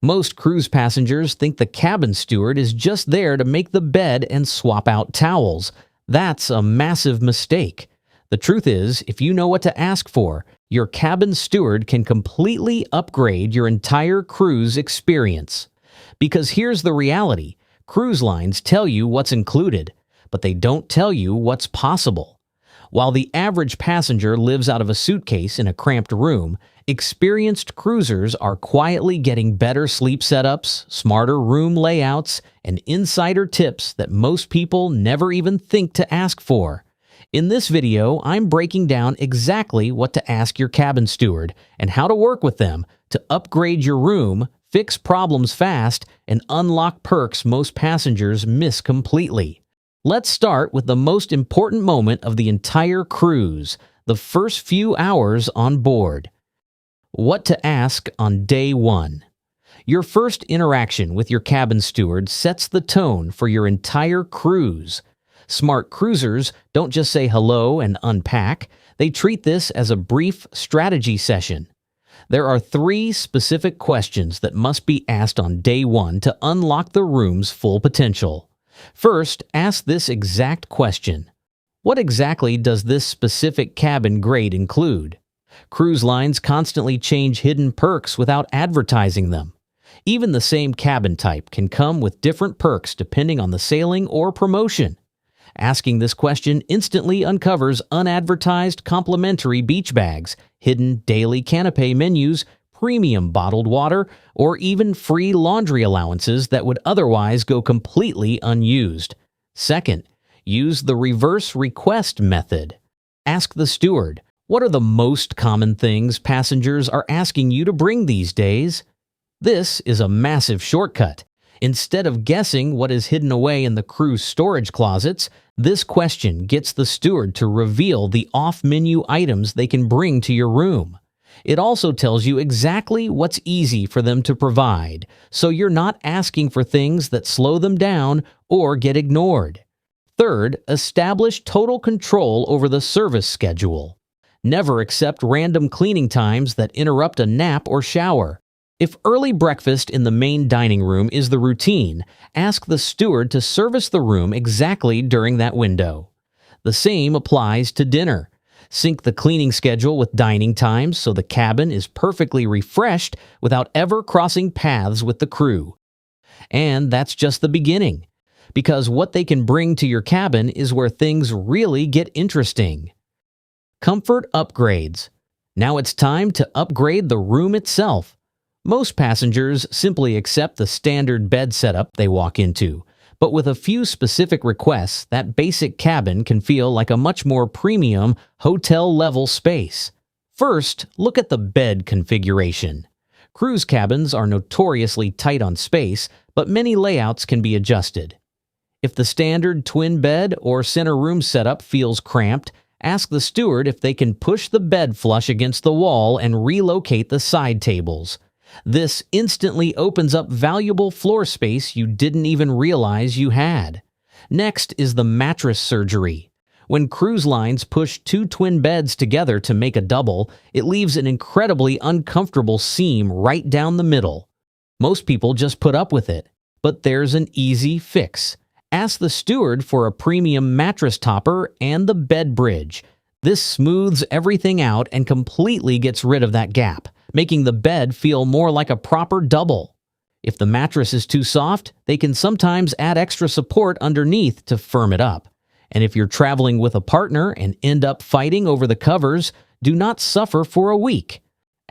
Most cruise passengers think the cabin steward is just there to make the bed and swap out towels. That's a massive mistake. The truth is, if you know what to ask for, your cabin steward can completely upgrade your entire cruise experience. Because here's the reality: cruise lines tell you what's included, but they don't tell you what's possible. While the average passenger lives out of a suitcase in a cramped room, experienced cruisers are quietly getting better sleep setups, smarter room layouts, and insider tips that most people never even think to ask for. In this video, I'm breaking down exactly what to ask your cabin steward and how to work with them to upgrade your room, fix problems fast, and unlock perks most passengers miss completely. Let's start with the most important moment of the entire cruise, the first few hours on board. What to ask on day one. Your first interaction with your cabin steward sets the tone for your entire cruise. Smart cruisers don't just say hello and unpack. They treat this as a brief strategy session. There are 3 specific questions that must be asked on day one to unlock the room's full potential. First, ask this exact question. What exactly does this specific cabin grade include? Cruise lines constantly change hidden perks without advertising them. Even the same cabin type can come with different perks depending on the sailing or promotion. Asking this question instantly uncovers unadvertised complimentary beach bags, hidden daily canapé menus, premium bottled water, or even free laundry allowances that would otherwise go completely unused. Second, use the reverse request method. Ask the steward, what are the most common things passengers are asking you to bring these days? This is a massive shortcut. Instead of guessing what is hidden away in the cruise storage closets, this question gets the steward to reveal the off-menu items they can bring to your room. It also tells you exactly what's easy for them to provide, so you're not asking for things that slow them down or get ignored. Third, establish total control over the service schedule. Never accept random cleaning times that interrupt a nap or shower. If early breakfast in the main dining room is the routine, ask the steward to service the room exactly during that window. The same applies to dinner. Sync the cleaning schedule with dining times so the cabin is perfectly refreshed without ever crossing paths with the crew. And that's just the beginning, because what they can bring to your cabin is where things really get interesting. Comfort upgrades. Now it's time to upgrade the room itself. Most passengers simply accept the standard bed setup they walk into, but with a few specific requests, that basic cabin can feel like a much more premium, hotel-level space. First, look at the bed configuration. Cruise cabins are notoriously tight on space, but many layouts can be adjusted. If the standard twin bed or center room setup feels cramped, ask the steward if they can push the bed flush against the wall and relocate the side tables. This instantly opens up valuable floor space you didn't even realize you had. Next is the mattress surgery. When cruise lines push 2 twin beds together to make a double, it leaves an incredibly uncomfortable seam right down the middle. Most people just put up with it, but there's an easy fix. Ask the steward for a premium mattress topper and the bed bridge. This smooths everything out and completely gets rid of that gap, making the bed feel more like a proper double. If the mattress is too soft, they can sometimes add extra support underneath to firm it up. And if you're traveling with a partner and end up fighting over the covers, do not suffer for a week.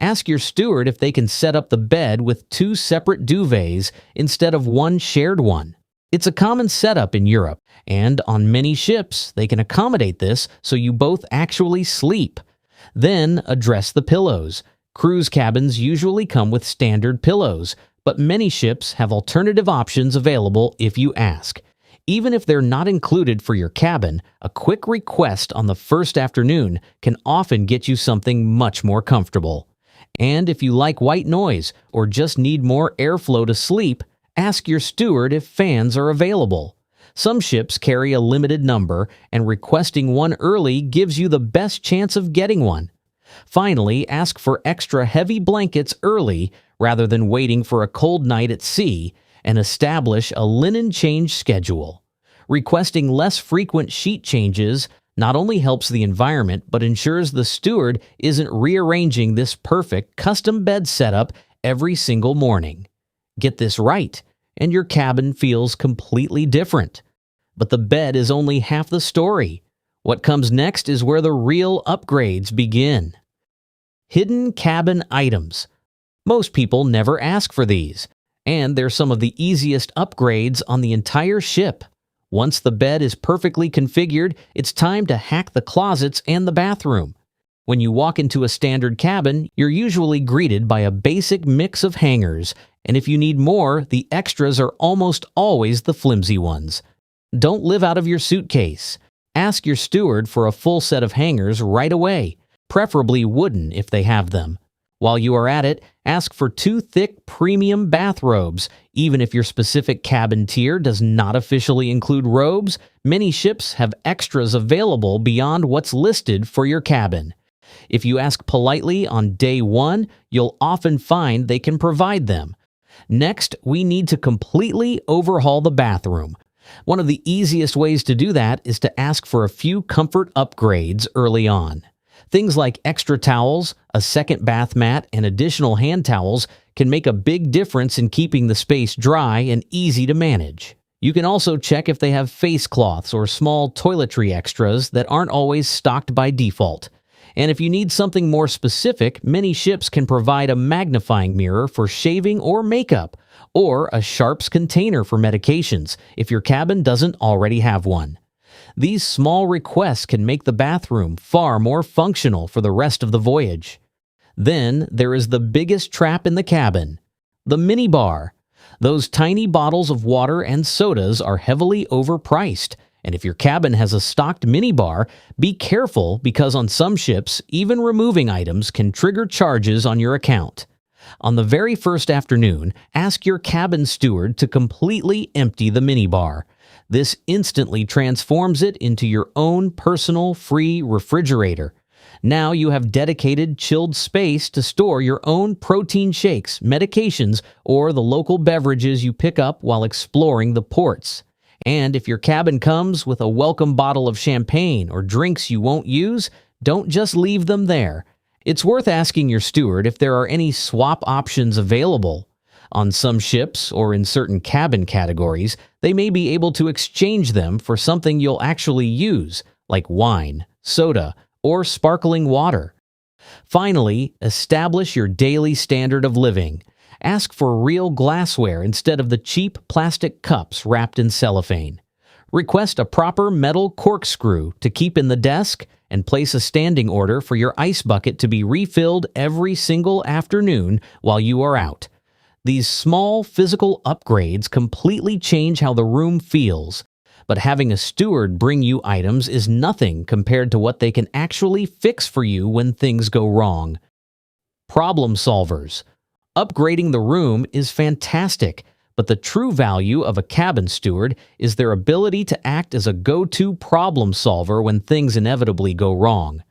Ask your steward if they can set up the bed with 2 separate duvets instead of one shared one. It's a common setup in Europe, and on many ships, they can accommodate this so you both actually sleep. Then address the pillows. Cruise cabins usually come with standard pillows, but many ships have alternative options available if you ask. Even if they're not included for your cabin, a quick request on the first afternoon can often get you something much more comfortable. And if you like white noise or just need more airflow to sleep, ask your steward if fans are available. Some ships carry a limited number, and requesting one early gives you the best chance of getting one. Finally, ask for extra heavy blankets early rather than waiting for a cold night at sea, and establish a linen change schedule. Requesting less frequent sheet changes not only helps the environment but ensures the steward isn't rearranging this perfect custom bed setup every single morning. Get this right, and your cabin feels completely different. But the bed is only half the story. What comes next is where the real upgrades begin. Hidden cabin items. Most people never ask for these, and they're some of the easiest upgrades on the entire ship. Once the bed is perfectly configured, it's time to hack the closets and the bathroom. When you walk into a standard cabin, you're usually greeted by a basic mix of hangers, and if you need more, the extras are almost always the flimsy ones. Don't live out of your suitcase. Ask your steward for a full set of hangers right away, preferably wooden if they have them. While you are at it, ask for 2 thick premium bathrobes. Even if your specific cabin tier does not officially include robes, many ships have extras available beyond what's listed for your cabin. If you ask politely on day 1, you'll often find they can provide them. Next, we need to completely overhaul the bathroom. One of the easiest ways to do that is to ask for a few comfort upgrades early on. Things like extra towels, a second bath mat, and additional hand towels can make a big difference in keeping the space dry and easy to manage. You can also check if they have face cloths or small toiletry extras that aren't always stocked by default. And if you need something more specific, many ships can provide a magnifying mirror for shaving or makeup, or a sharps container for medications if your cabin doesn't already have one. These small requests can make the bathroom far more functional for the rest of the voyage. Then there is the biggest trap in the cabin, the minibar. Those tiny bottles of water and sodas are heavily overpriced, and if your cabin has a stocked minibar, be careful because on some ships, even removing items can trigger charges on your account. On the very first afternoon, ask your cabin steward to completely empty the minibar. This instantly transforms it into your own personal free refrigerator. Now you have dedicated chilled space to store your own protein shakes, medications, or the local beverages you pick up while exploring the ports. And if your cabin comes with a welcome bottle of champagne or drinks you won't use, don't just leave them there. It's worth asking your steward if there are any swap options available. On some ships, or in certain cabin categories, they may be able to exchange them for something you'll actually use, like wine, soda, or sparkling water. Finally, establish your daily standard of living. Ask for real glassware instead of the cheap plastic cups wrapped in cellophane. Request a proper metal corkscrew to keep in the desk, and place a standing order for your ice bucket to be refilled every single afternoon while you are out. These small physical upgrades completely change how the room feels, but having a steward bring you items is nothing compared to what they can actually fix for you when things go wrong. Problem solvers. Upgrading the room is fantastic, but the true value of a cabin steward is their ability to act as a go-to problem solver when things inevitably go wrong.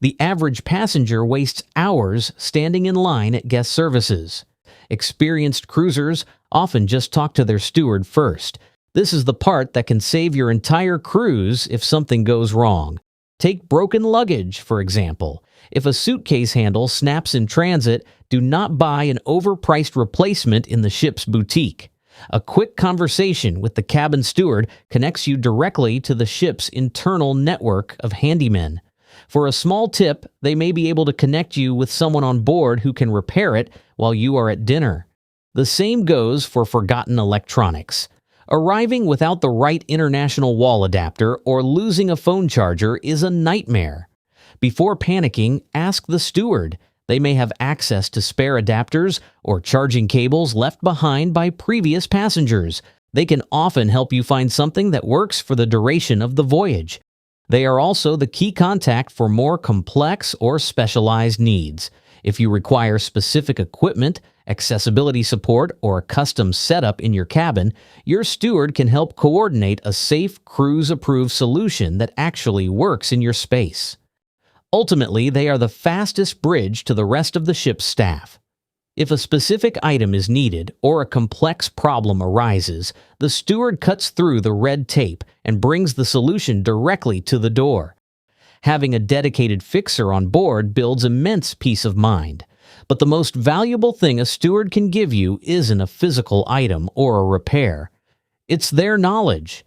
The average passenger wastes hours standing in line at guest services. Experienced cruisers often just talk to their steward first. This is the part that can save your entire cruise if something goes wrong. Take broken luggage, for example. If a suitcase handle snaps in transit, do not buy an overpriced replacement in the ship's boutique. A quick conversation with the cabin steward connects you directly to the ship's internal network of handymen. For a small tip, they may be able to connect you with someone on board who can repair it while you are at dinner. The same goes for forgotten electronics. Arriving without the right international wall adapter or losing a phone charger is a nightmare. Before panicking, ask the steward. They may have access to spare adapters or charging cables left behind by previous passengers. They can often help you find something that works for the duration of the voyage. They are also the key contact for more complex or specialized needs. If you require specific equipment, accessibility support, or a custom setup in your cabin, your steward can help coordinate a safe, cruise-approved solution that actually works in your space. Ultimately, they are the fastest bridge to the rest of the ship's staff. If a specific item is needed or a complex problem arises, the steward cuts through the red tape and brings the solution directly to the door. Having a dedicated fixer on board builds immense peace of mind. But the most valuable thing a steward can give you isn't a physical item or a repair. It's their knowledge.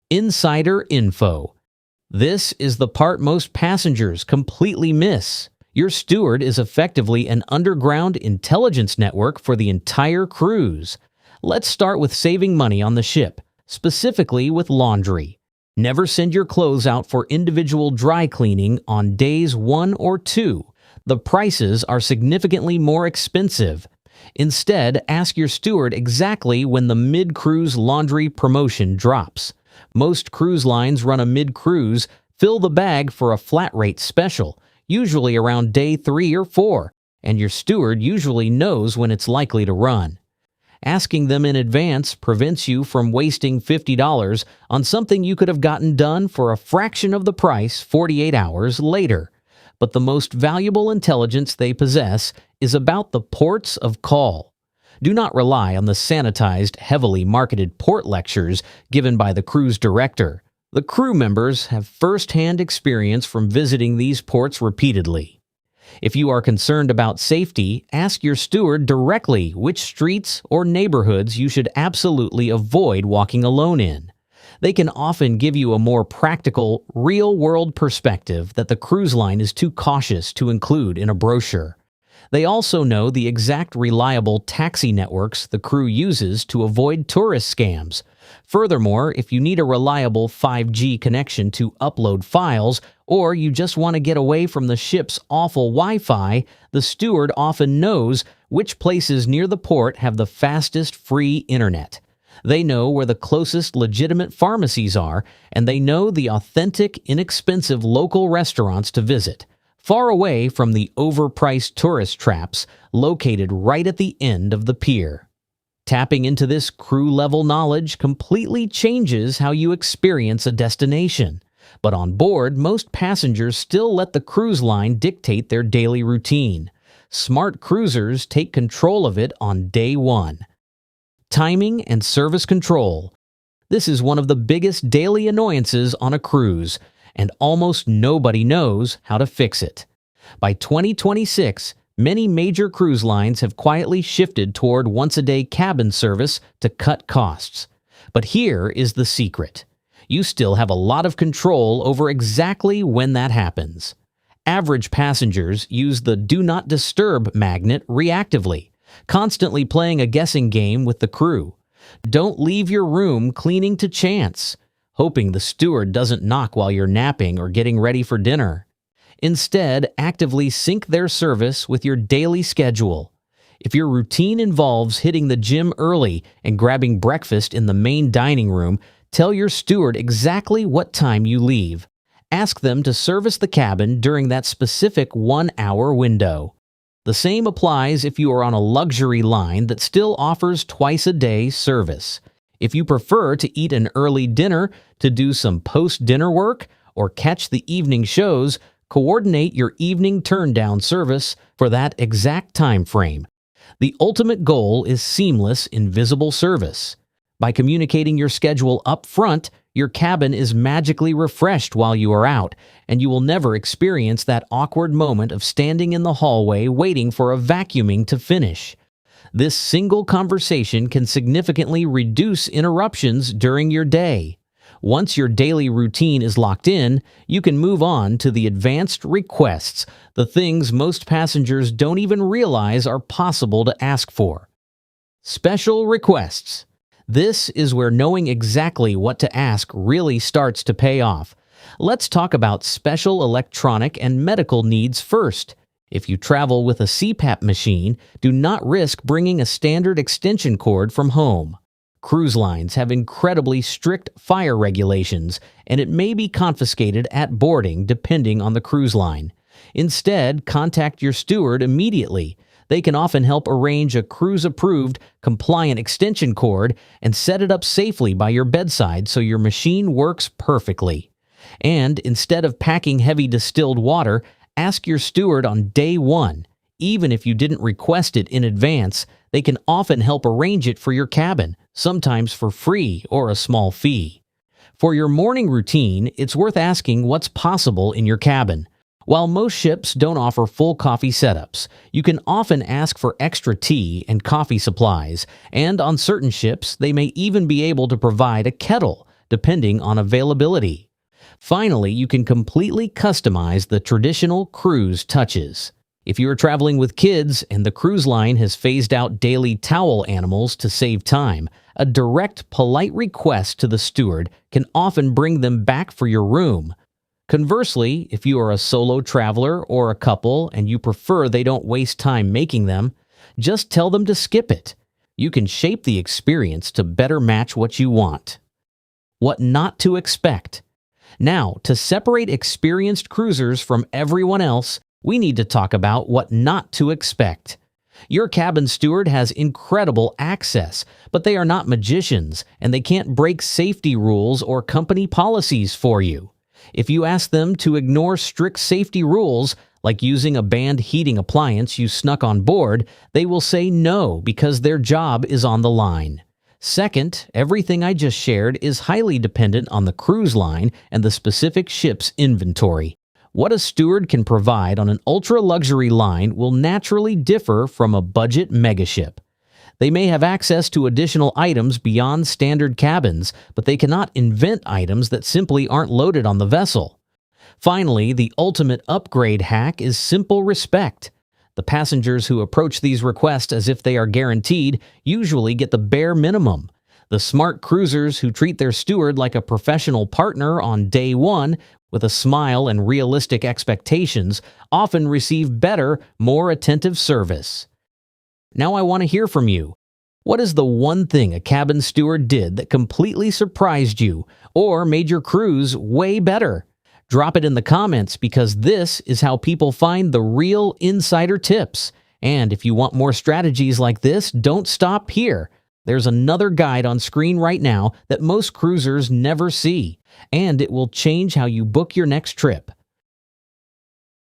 Insider info. This is the part most passengers completely miss. Your steward is effectively an underground intelligence network for the entire cruise. Let's start with saving money on the ship, specifically with laundry. Never send your clothes out for individual dry cleaning on days 1 or 2. The prices are significantly more expensive. Instead, ask your steward exactly when the mid-cruise laundry promotion drops. Most cruise lines run a mid-cruise, fill the bag for a flat rate special, usually around day 3 or 4, and your steward usually knows when it's likely to run. Asking them in advance prevents you from wasting $50 on something you could have gotten done for a fraction of the price 48 hours later. But the most valuable intelligence they possess is about the ports of call. Do not rely on the sanitized, heavily marketed port lectures given by the cruise director. The crew members have first-hand experience from visiting these ports repeatedly. If you are concerned about safety, ask your steward directly which streets or neighborhoods you should absolutely avoid walking alone in. They can often give you a more practical, real-world perspective that the cruise line is too cautious to include in a brochure. They also know the exact reliable taxi networks the crew uses to avoid tourist scams. Furthermore, if you need a reliable 5G connection to upload files, or you just want to get away from the ship's awful Wi-Fi, the steward often knows which places near the port have the fastest free internet. They know where the closest legitimate pharmacies are, and they know the authentic, inexpensive local restaurants to visit, far away from the overpriced tourist traps located right at the end of the pier. Tapping into this crew-level knowledge completely changes how you experience a destination. But on board, most passengers still let the cruise line dictate their daily routine. Smart cruisers take control of it on day 1. Timing and service control. This is one of the biggest daily annoyances on a cruise, and almost nobody knows how to fix it. By 2026, many major cruise lines have quietly shifted toward once-a-day cabin service to cut costs. But here is the secret. You still have a lot of control over exactly when that happens. Average passengers use the Do Not Disturb magnet reactively, constantly playing a guessing game with the crew. Don't leave your room cleaning to chance, hoping the steward doesn't knock while you're napping or getting ready for dinner. Instead, actively sync their service with your daily schedule. If your routine involves hitting the gym early and grabbing breakfast in the main dining room, tell your steward exactly what time you leave. Ask them to service the cabin during that specific 1-hour window. The same applies if you are on a luxury line that still offers twice-a-day service. If you prefer to eat an early dinner, to do some post-dinner work, or catch the evening shows, coordinate your evening turn-down service for that exact time frame. The ultimate goal is seamless, invisible service. By communicating your schedule up front, your cabin is magically refreshed while you are out, and you will never experience that awkward moment of standing in the hallway waiting for a vacuuming to finish. This single conversation can significantly reduce interruptions during your day. Once your daily routine is locked in, you can move on to the advanced requests, the things most passengers don't even realize are possible to ask for. Special requests. This is where knowing exactly what to ask really starts to pay off. Let's talk about special electronic and medical needs first. If you travel with a CPAP machine, do not risk bringing a standard extension cord from home. Cruise lines have incredibly strict fire regulations, and it may be confiscated at boarding depending on the cruise line. Instead, contact your steward immediately. They can often help arrange a cruise-approved, compliant extension cord and set it up safely by your bedside so your machine works perfectly. And instead of packing heavy distilled water, ask your steward on day 1. Even if you didn't request it in advance, they can often help arrange it for your cabin, sometimes for free or a small fee. For your morning routine, it's worth asking what's possible in your cabin. While most ships don't offer full coffee setups, you can often ask for extra tea and coffee supplies, and on certain ships, they may even be able to provide a kettle, depending on availability. Finally, you can completely customize the traditional cruise touches. If you are traveling with kids and the cruise line has phased out daily towel animals to save time, a direct, polite request to the steward can often bring them back for your room. Conversely, if you are a solo traveler or a couple and you prefer they don't waste time making them, just tell them to skip it. You can shape the experience to better match what you want. What not to expect. Now, to separate experienced cruisers from everyone else, we need to talk about what not to expect. Your cabin steward has incredible access, but they are not magicians, and they can't break safety rules or company policies for you. If you ask them to ignore strict safety rules, like using a banned heating appliance you snuck on board, they will say no because their job is on the line. Second, everything I just shared is highly dependent on the cruise line and the specific ship's inventory. What a steward can provide on an ultra-luxury line will naturally differ from a budget megaship. They may have access to additional items beyond standard cabins, but they cannot invent items that simply aren't loaded on the vessel. Finally, the ultimate upgrade hack is simple respect. The passengers who approach these requests as if they are guaranteed usually get the bare minimum. The smart cruisers who treat their steward like a professional partner on day one with a smile and realistic expectations often receive better, more attentive service. Now I want to hear from you. What is the one thing a cabin steward did that completely surprised you or made your cruise way better? Drop it in the comments because this is how people find the real insider tips. And if you want more strategies like this, don't stop here. There's another guide on screen right now that most cruisers never see, and it will change how you book your next trip.